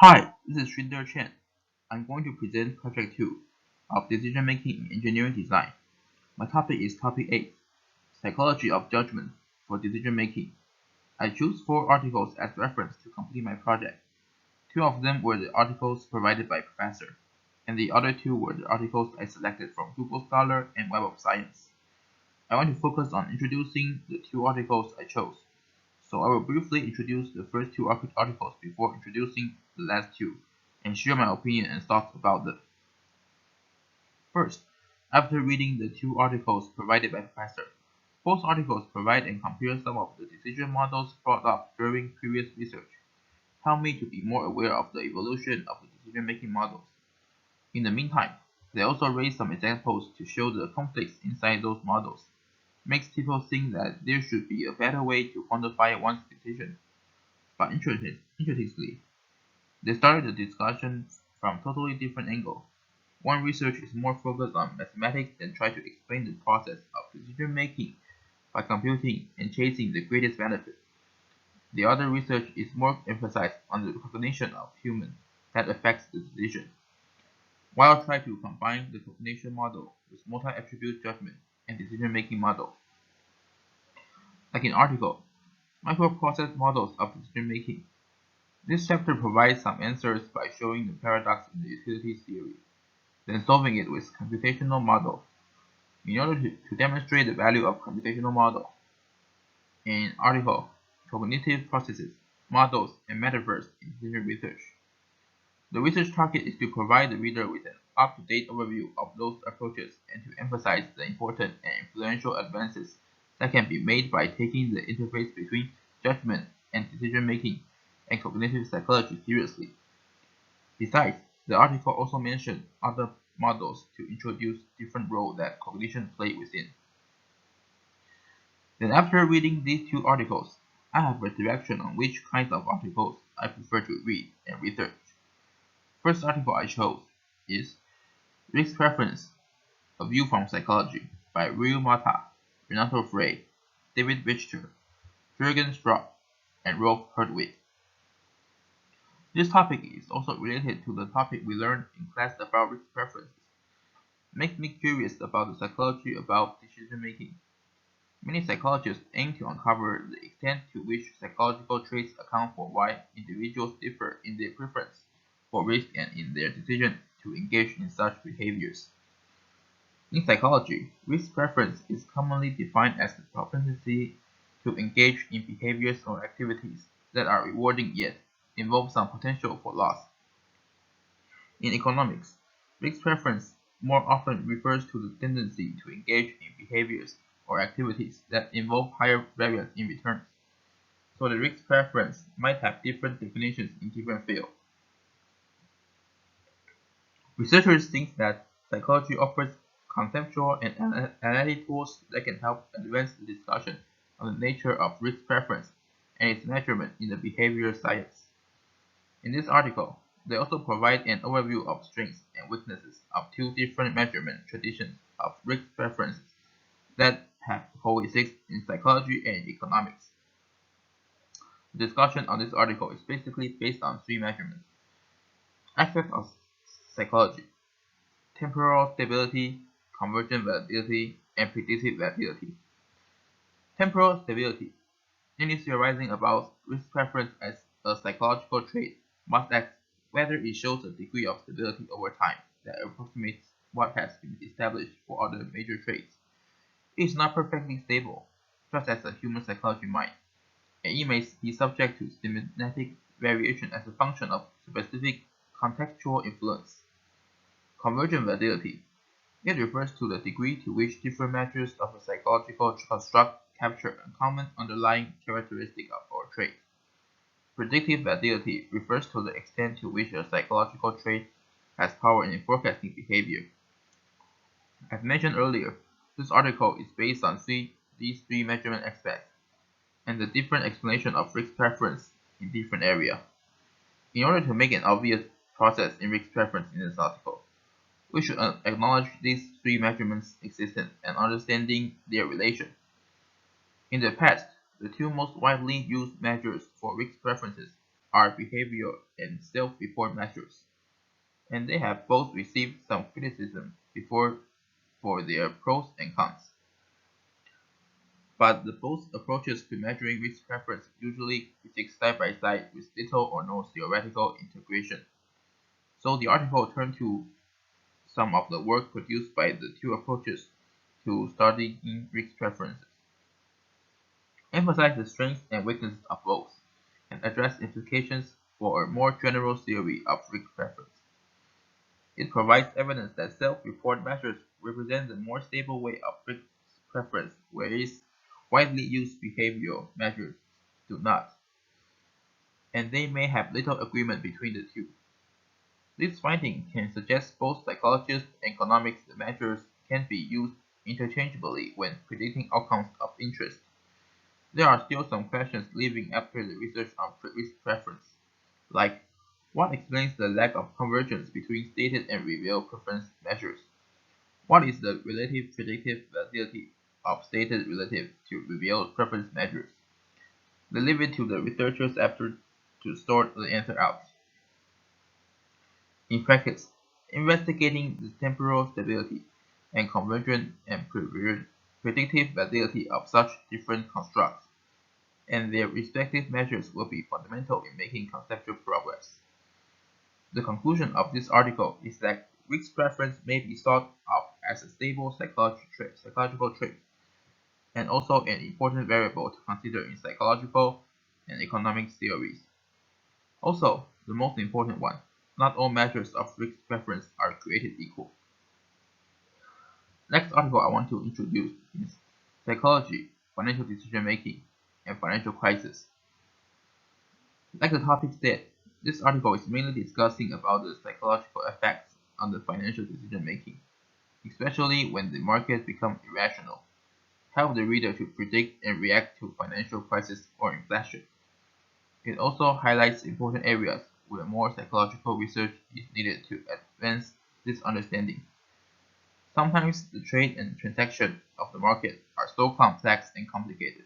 Hi, this is Shrinder Chen. I'm going to present Project 2 of Decision Making in Engineering Design. My topic is Topic 8, Psychology of Judgment for Decision Making. I choose 4 articles as reference to complete my project. 2 of them were the articles provided by Professor, and the other 2 were the articles I selected from Google Scholar and Web of Science. I want to focus on introducing the 2 articles I chose, so I will briefly introduce the first 2 articles before introducing the last 2, and share my opinion and thoughts about them. First, after reading the 2 articles provided by Professor, both articles provide and compare some of the decision models brought up during previous research, help me to be more aware of the evolution of the decision-making models. In the meantime, they also raise some examples to show the conflicts inside those models, makes people think that there should be a better way to quantify one's decision. But interestingly, they started the discussion from a totally different angle. One research is more focused on mathematics and try to explain the process of decision making by computing and chasing the greatest benefit. The other research is more emphasized on the cognition of human that affects the decision, while trying to combine the cognition model with multi-attribute judgment and decision-making model. Like in article, microprocess models of decision making. This chapter provides some answers by showing the paradox in the utilities theory, then solving it with computational model. In order to demonstrate the value of computational model, in article, cognitive processes, models, and metaphors in decision research. The research target is to provide the reader with an up-to-date overview of those approaches and to emphasize the important and influential advances that can be made by taking the interface between judgment and decision making and cognitive psychology seriously. Besides, the article also mentioned other models to introduce different roles that cognition play within. Then after reading these 2 articles, I have a direction on which kinds of articles I prefer to read and research. First article I chose is Risk Preference: A View from Psychology by Rui Mata, Renato Frey, David Richter, Jürgen Straub, and Rolf Hertwig. This topic is also related to the topic we learned in class about risk preferences. It makes me curious about the psychology about decision making. Many psychologists aim to uncover the extent to which psychological traits account for why individuals differ in their preference for risk and in their decision to engage in such behaviors. In psychology, risk preference is commonly defined as the propensity to engage in behaviors or activities that are rewarding yet involve some potential for loss. In economics, risk preference more often refers to the tendency to engage in behaviors or activities that involve higher variance in returns, so the risk preference might have different definitions in different fields. Researchers think that psychology offers conceptual and analytic tools that can help advance the discussion on the nature of risk preference and its measurement in the behavioral science. In this article, they also provide an overview of strengths and weaknesses of 2 different measurement traditions of risk preferences that have coexist in psychology and economics. The discussion on this article is basically based on 3 measurements: aspects of psychology, temporal stability, convergent validity, and predictive validity. Temporal stability. Any theorizing about risk preference as a psychological trait must ask whether it shows a degree of stability over time that approximates what has been established for other major traits. It is not perfectly stable, just as a human psychology might, and it may be subject to systematic variation as a function of specific contextual influence. Convergent validity. It refers to the degree to which different measures of a psychological construct capture a common underlying characteristic or trait. Predictive validity refers to the extent to which a psychological trait has power in forecasting behavior. As mentioned earlier, this article is based on these 3 measurement aspects and the different explanation of risk preference in different areas. In order to make an obvious process in risk preference in this article, we should acknowledge these 3 measurements' existence and understanding their relation. In the past, the 2 most widely used measures for risk preferences are behavioral and self-report measures, and they have both received some criticism before for their pros and cons. But both approaches to measuring risk preference usually exist side by side with little or no theoretical integration. So the article turned to some of the work produced by the two approaches to studying risk preferences, emphasize the strengths and weaknesses of both, and address implications for a more general theory of risk preference. It provides evidence that self-report measures represent the more stable way of risk preference, whereas widely used behavioral measures do not, and they may have little agreement between the two. This finding can suggest both psychologists and economics measures can be used interchangeably when predicting outcomes of interest. There are still some questions living after the research on risk preference, like what explains the lack of convergence between stated and revealed preference measures? What is the relative predictive validity of stated relative to revealed preference measures? They leave it to the researchers after to sort the answer out. In practice, investigating the temporal stability and convergence and predictive validity of such different constructs and their respective measures will be fundamental in making conceptual progress. The conclusion of this article is that risk preference may be thought of as a stable psychological trait and also an important variable to consider in psychological and economic theories. Also, the most important one, not all measures of risk preference are created equal. Next article I want to introduce is Psychology, Financial Decision Making, and Financial Crisis. Like the topic said, this article is mainly discussing about the psychological effects on the financial decision making, especially when the market becomes irrational. Help the reader to predict and react to financial crisis or inflation. It also highlights important areas where more psychological research is needed to advance this understanding. Sometimes the trade and transaction of the market are so complex and complicated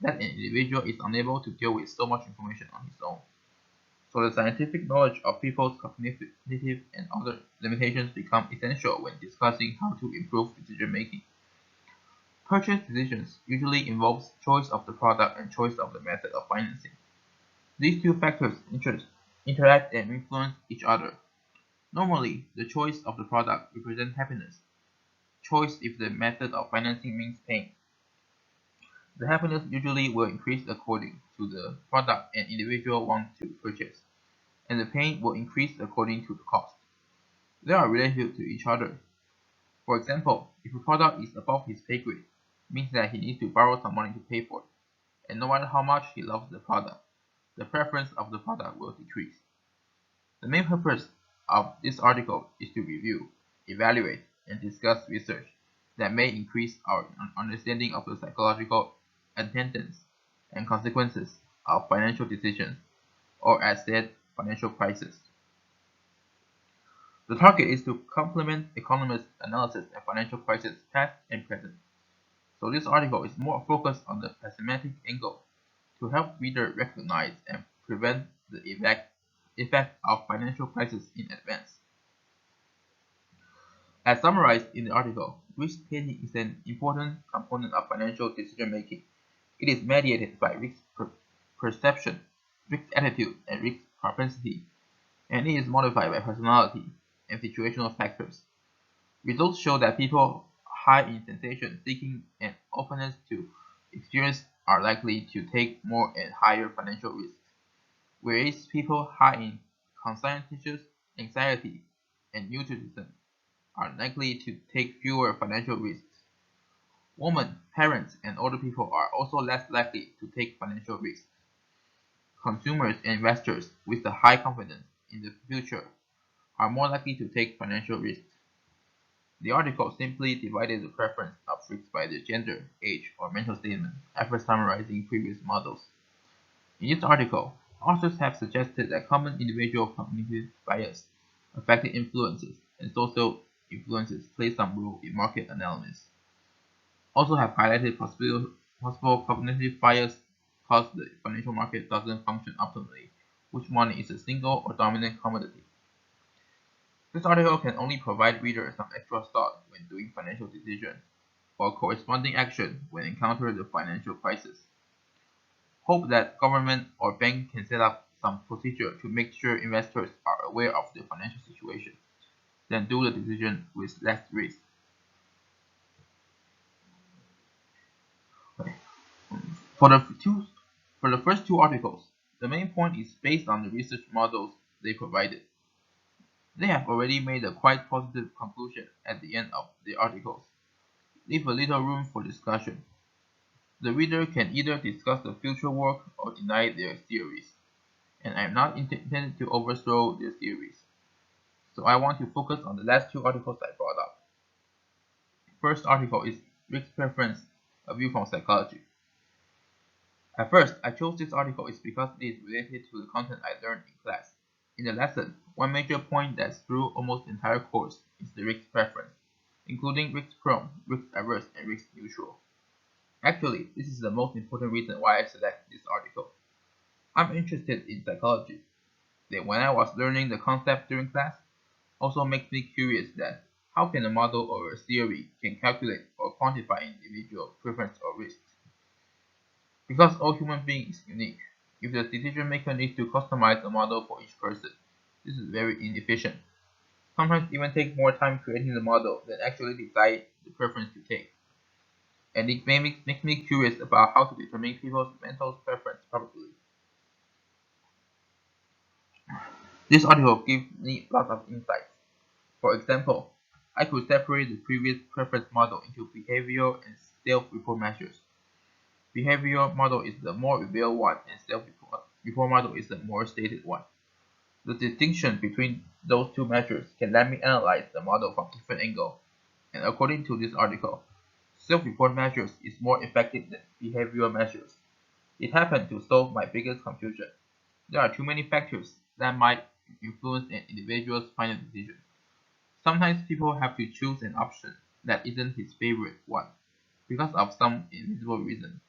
that an individual is unable to deal with so much information on his own. So the scientific knowledge of people's cognitive and other limitations become essential when discussing how to improve decision making. Purchase decisions usually involves choice of the product and choice of the method of financing. These two factors interact and influence each other. Normally, the choice of the product represents happiness. Choice if the method of financing means pain. The happiness usually will increase according to the product an individual wants to purchase, and the pain will increase according to the cost. They are related to each other. For example, if a product is above his pay grade, it means that he needs to borrow some money to pay for it, and no matter how much he loves the product, the preference of the product will decrease. The main purpose of this article is to review, evaluate, and discuss research that may increase our understanding of the psychological attendants and consequences of financial decisions, or as said, financial crisis. The target is to complement economists' analysis of financial crisis past and present. So this article is more focused on the pessimistic angle to help reader recognize and prevent the effect of financial crisis in advance. As summarized in the article, risk-taking is an important component of financial decision-making. It is mediated by risk perception, risk attitude, and risk propensity, and it is modified by personality and situational factors. Results show that people high in sensation seeking and openness to experience are likely to take more and higher financial risks, whereas people high in conscientious anxiety and neuroticism are likely to take fewer financial risks. Women, parents, and older people are also less likely to take financial risks. Consumers and investors with a high confidence in the future are more likely to take financial risks. The article simply divided the preference of risks by their gender, age, or mental statement after summarizing previous models. In this article, authors have suggested that common individual cognitive bias, affecting influences, and social influences play some role in market analysis. Also have highlighted possible cognitive bias cause the financial market doesn't function optimally which money is a single or dominant commodity. This article can only provide readers some extra thought when doing financial decisions or corresponding action when encountering the financial crisis. Hope that government or bank can set up some procedure to make sure investors are aware of the financial situation, then do the decision with less risk. For the two, for the first two articles, the main point is based on the research models they provided. They have already made a quite positive conclusion at the end of the articles, leave a little room for discussion. The reader can either discuss the future work or deny their theories, and I am not intended to overthrow their theories, so I want to focus on the last two articles I brought up. First article is Risk Preference, a view from psychology. At first, I chose this article is because it is related to the content I learned in class. In the lesson, one major point that's through almost the entire course is the risk preference, including risk-prone, risk-averse, and risk-neutral. Actually, this is the most important reason why I select this article. I'm interested in psychology. Then when I was learning the concept during class, also makes me curious that how can a model or a theory can calculate or quantify individual preference or risks? Because all human beings is unique, if the decision maker needs to customize a model for each person, this is very inefficient. Sometimes even take more time creating the model than actually decide the preference to take. And it makes me curious about how to determine people's mental preference properly. This article gives me lots of insights. For example, I could separate the previous preference model into behavioral and self-report measures. Behavioral model is the more revealed one and self-report model is the more stated one. The distinction between those two measures can let me analyze the model from different angles, and according to this article, self-report measures is more effective than behavioral measures. It happened to solve my biggest confusion. There are too many factors that might influence an individual's final decision. Sometimes people have to choose an option that isn't his favorite one because of some invisible reason.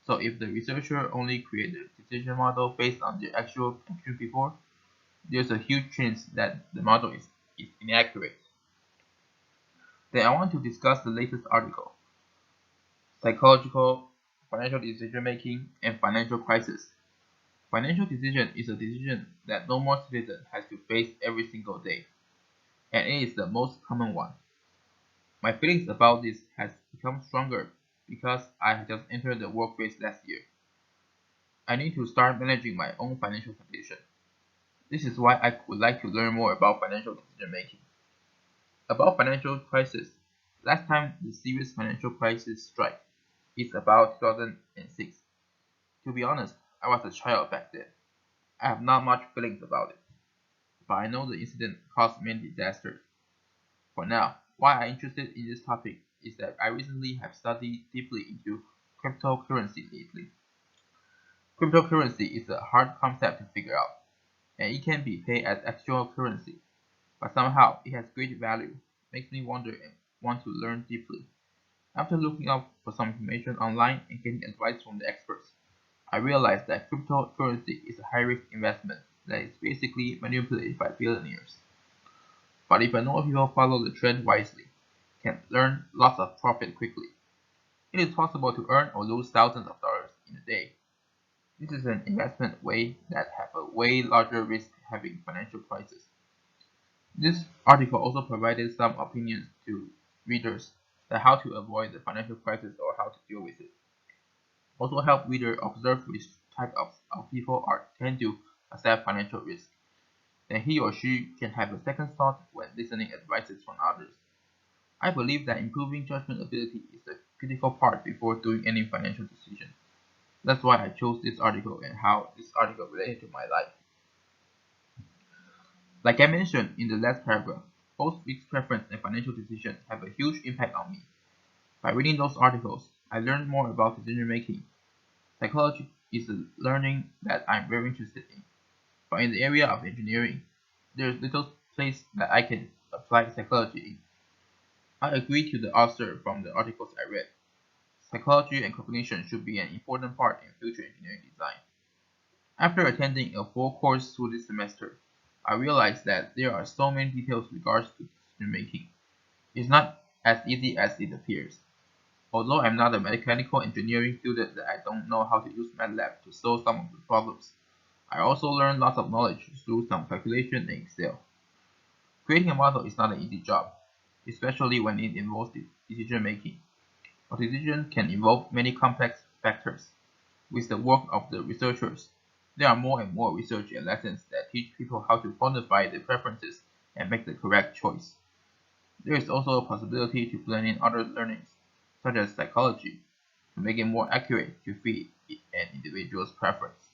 So if the researcher only created a decision model based on the actual action before, there's a huge chance that the model is inaccurate. Then I want to discuss the latest article, Psychological, Financial Decision Making, and Financial Crisis. Financial decision is a decision that normal citizen has to face every single day, and it is the most common one. My feelings about this has become stronger because I had just entered the workplace last year. I need to start managing my own financial condition. This is why I would like to learn more about financial decision making. About financial crisis, last time the serious financial crisis struck is about 2006. To be honest, I was a child back then. I have not much feelings about it, but I know the incident caused many disasters. For now, why I'm interested in this topic is that I recently have studied deeply into cryptocurrency lately. Cryptocurrency is a hard concept to figure out, and it can be paid as actual currency, but somehow it has great value, makes me wonder and want to learn deeply. After looking up for some information online and getting advice from the experts, I realized that cryptocurrency is a high-risk investment that is basically manipulated by billionaires. But if enough people follow the trend wisely, can earn lots of profit quickly. It is possible to earn or lose thousands of dollars in a day. This is an investment way that have a way larger risk having financial crisis. This article also provided some opinions to readers that how to avoid the financial crisis or how to deal with it. Also help reader observe which type of people are tend to accept financial risk. Then he or she can have a second thought when listening advices from others. I believe that improving judgment ability is a critical part before doing any financial decision. That's why I chose this article and how this article related to my life. Like I mentioned in the last paragraph, both risk preference and financial decisions have a huge impact on me. By reading those articles, I learned more about decision making. Psychology is a learning that I'm very interested in. But in the area of engineering, there's little place that I can apply psychology in. I agree to the author from the articles I read. Psychology and cognition should be an important part in future engineering design. After attending a full course through this semester, I realized that there are so many details with regards to decision making. It's not as easy as it appears. Although I'm not a mechanical engineering student that I don't know how to use MATLAB to solve some of the problems, I also learned lots of knowledge through some calculation in Excel. Creating a model is not an easy job, especially when it involves decision making. A decision can involve many complex factors. With the work of the researchers, there are more and more research and lessons that teach people how to quantify their preferences and make the correct choice. There is also a possibility to blend in other learnings, such as psychology, to make it more accurate to fit an individual's preference.